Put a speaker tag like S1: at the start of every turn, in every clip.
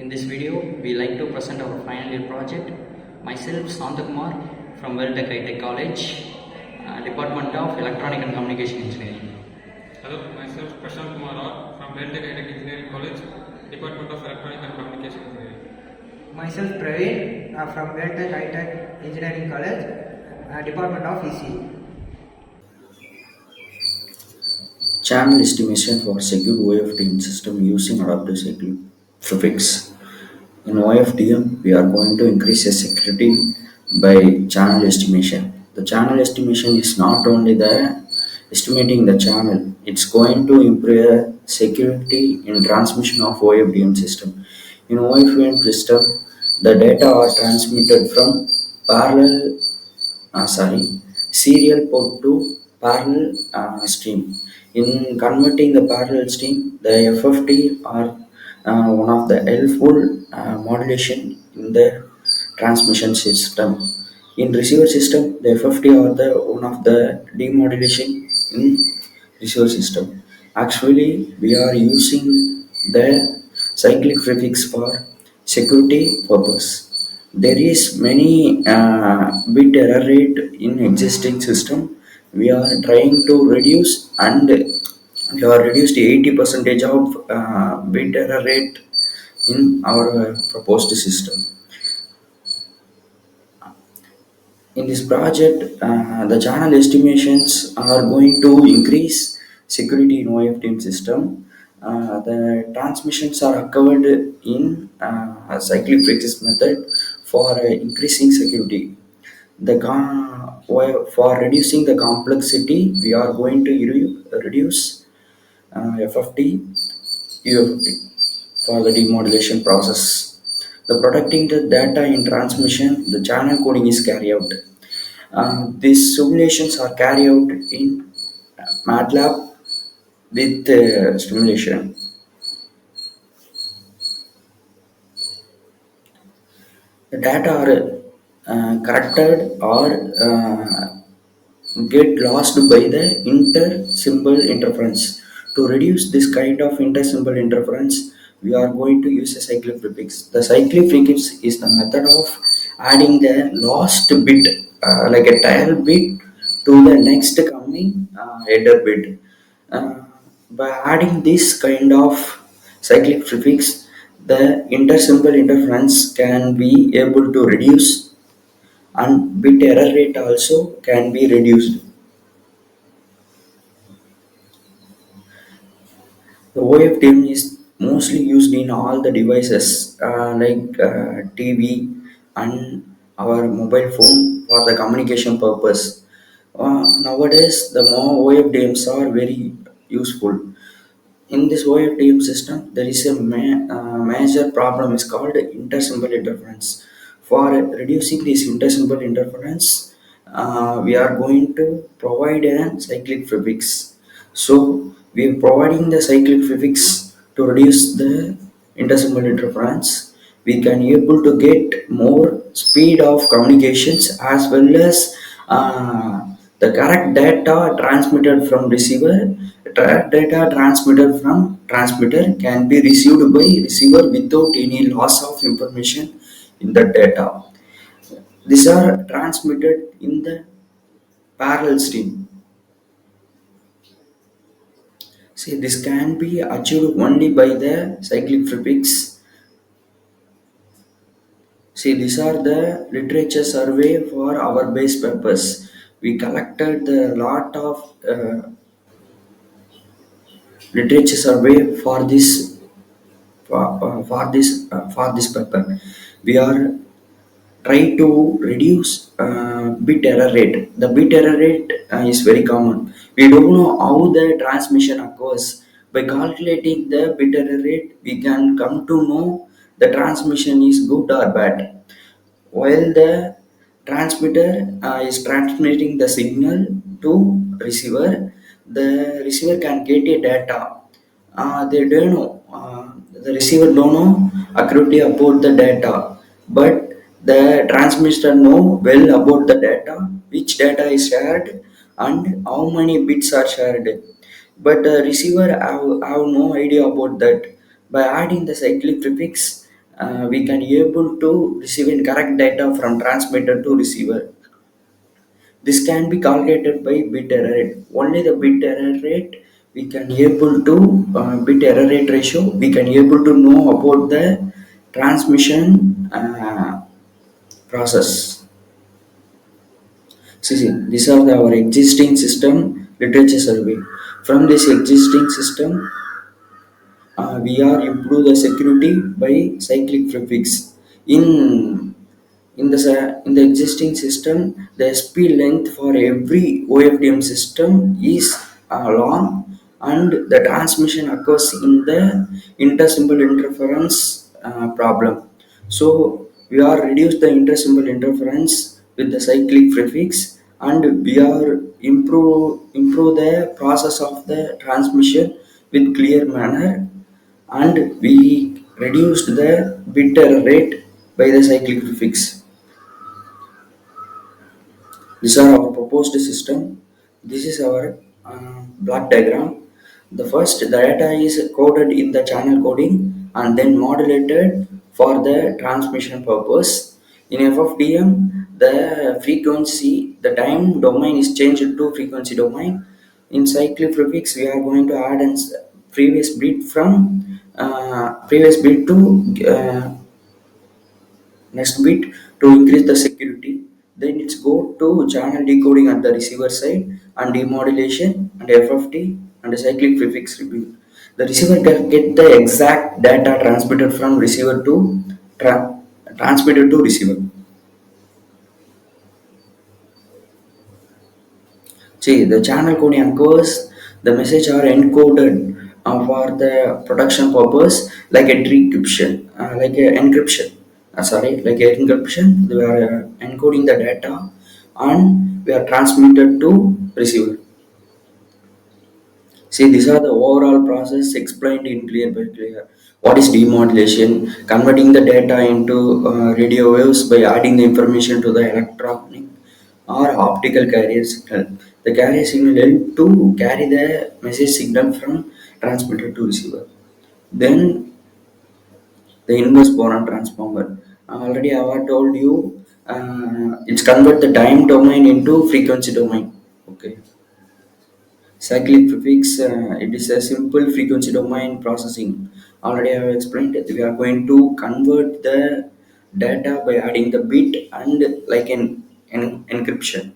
S1: In this video, we like to present our final year project. Myself, Santakumar from Weldtech High-Tech College, Department of Electronic and Communication Engineering.
S2: Hello, myself Prashant Kumar R from Weldtech High-Tech Engineering College, Department of Electronic and Communication Engineering.
S3: Myself Praveen from Weldtech High-Tech Engineering College, Department of EC.
S4: Channel estimation for secure OFDM system using adaptive cyclic prefix. In OFDM, we are going to increase the security by channel estimation. The channel estimation is not only the estimating the channel, it's going to improve security in transmission of OFDM system. In OFDM system, the data are transmitted from parallel serial port to parallel stream. In converting the parallel stream, the FFT are one of the helpful modulation in the transmission system. In receiver system, the FFT are the one of the demodulation in receiver system. Actually, we are using the cyclic prefix for security purpose. There is many bit error rate in existing system. We are trying to reduce, and we are reduced 80 percentage of bit error rate in our proposed system. In this project, the channel estimations are going to increase security in OFDM system. The transmissions are covered in a cyclic practice method for increasing security. For reducing the complexity, we are going to reduce FFT, UFT for the demodulation process. The protecting the data in transmission, the channel coding is carried out. These simulations are carried out in MATLAB with simulation. The data are corrected or get lost by the inter-symbol interference. To reduce this kind of inter-symbol interference, we are going to use a cyclic prefix. The cyclic prefix is the method of adding the last bit, like a tail bit, to the next coming header bit. By adding this kind of cyclic prefix, the inter-symbol interference can be able to reduce, and bit error rate also can be reduced. The OFDM is mostly used in all the devices like TV and our mobile phone for the communication purpose. Nowadays, the more OFDMs are very useful. In this OFDM system, there is a major problem is called intersymbol interference. For reducing this intersymbol interference, we are going to provide a cyclic prefix. So we are providing the cyclic prefix to reduce the intersymbol interference. We can able to get more speed of communications as well as the correct data transmitted from receiver. Data transmitted from transmitter can be received by receiver without any loss of information in the data. These are transmitted in the parallel stream. See, this can be achieved only by the cyclic prefix. See, these are the literature survey for our base purpose. We collected a lot of literature survey for this paper. We are try to reduce bit error rate. The bit error rate is very common. We don't know how the transmission occurs. By calculating the bit error rate, we can come to know the transmission is good or bad. While the transmitter is transmitting the signal to receiver, the receiver can get a data. They don't know. The receiver don't know accurately about the data, but the transmitter know well about the data, which data is shared, and how many bits are shared. But the receiver have no idea about that. By adding the cyclic prefix, we can able to receive in correct data from transmitter to receiver. This can be calculated by bit error rate. Only the bit error rate we can able to bit error rate ratio. We can able to know about the transmission process. See, these are our existing system literature survey. From this existing system, we are improve the security by cyclic prefix. In in the existing system, the SP length for every OFDM system is long, and the transmission occurs in the intersymbol interference problem. So we are reduce the intersymbol interference with the cyclic prefix, and we are improve the process of the transmission with clear manner, and we reduced the bit error rate by the cyclic prefix. These are our proposed system. This is our block diagram. The first data is coded in the channel coding and then modulated for the transmission purpose. In FFDM, the frequency, the time domain is changed to frequency domain. In cyclic prefix, we are going to add an previous bit to next bit to increase the security. Then it's go to channel decoding at the receiver side and demodulation and FFT and cyclic prefix repeat. The receiver can get the exact data transmitted from receiver to transmitted to receiver. See, the channel coding occurs, the message are encoded for the production purpose like a decryption, like a encryption. Like a encryption, we are encoding the data and we are transmitted to receiver. See, these are the overall process explained in clear by clear. What is demodulation? Converting the data into radio waves by adding the information to the electronic or optical carrier signal. The carrier signal help to carry the message signal from transmitter to receiver. Then the inverse Boron transformer. Already I have told you, it's convert the time domain into frequency domain. Okay. Cyclic prefix, it is a simple frequency domain processing. Already I have explained that we are going to convert the data by adding the bit and like an encryption.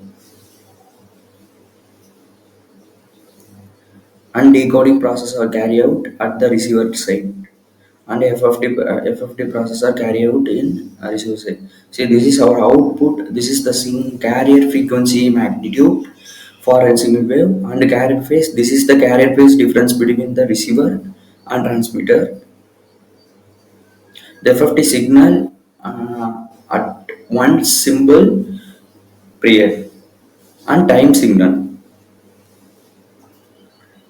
S4: And decoding process are carried out at the receiver side. And FFT process are carried out in receiver side. See, this is our output. This is the carrier frequency magnitude for a single wave, and carrier phase. This is the carrier phase difference between the receiver and transmitter. The FFT signal at one symbol period and time signal.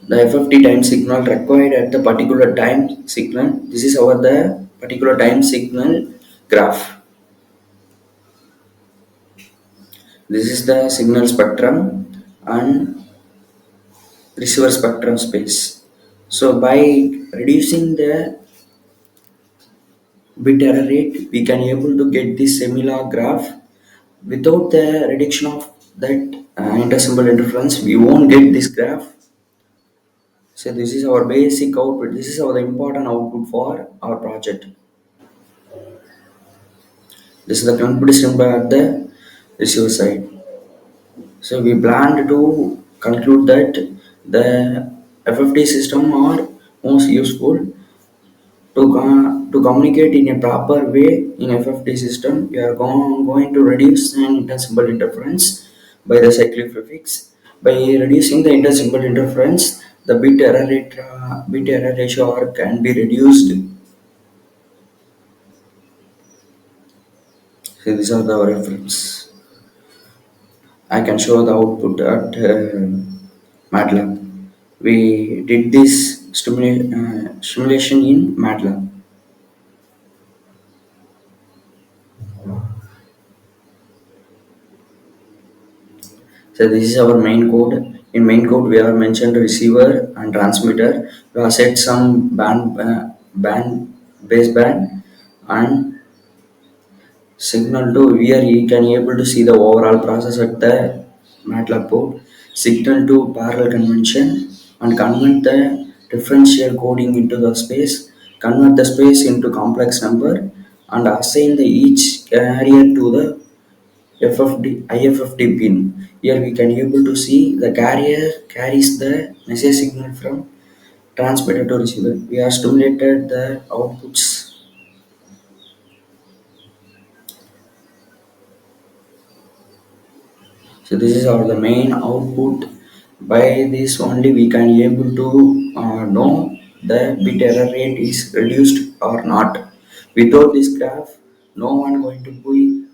S4: The FFT time signal required at the particular time signal. This is our the particular time signal graph. This is the signal spectrum and receiver spectrum space. So by reducing the bit error rate, we can able to get this similar graph. Without the reduction of that intersymbol interference, we won't get this graph. So this is our basic output. This is our important output for our project. This is the competition at the receiver side. So we planned to conclude that the FFT system are most useful to communicate in a proper way in FFT system. We are going to reduce an intersymbol interference by the cyclic prefix. By reducing the intersymbol interference, the bit error ratio can be reduced. So these are the reference. I can show the output at MATLAB. We did this simulation in MATLAB. So this is our main code. In main code, we have mentioned receiver and transmitter. We have set some baseband and signal to where you can able to see the overall process at the MATLAB board. Signal to parallel convention and convert the differential coding into the space. Convert the space into complex number and assign the each carrier to the IFFD pin. Here we can able to see the carrier carries the message signal from transmitter to receiver. We have stimulated the outputs. So this is our the main output. By this only we can able to know the bit error rate is reduced or not. Without this graph, no one going to be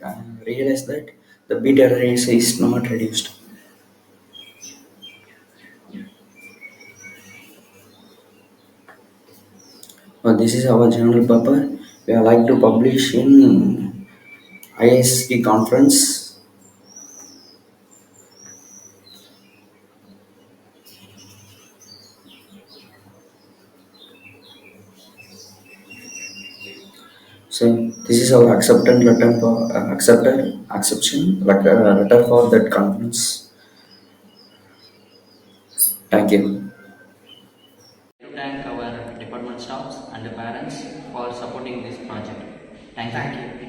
S4: realize that the bit error rate is not reduced. This is our journal paper. We are like to publish in IST conference. So this is our acceptance letter for acceptance like letter for that conference. Thank you.
S1: To thank our department staffs and the parents for supporting this project. Thank you.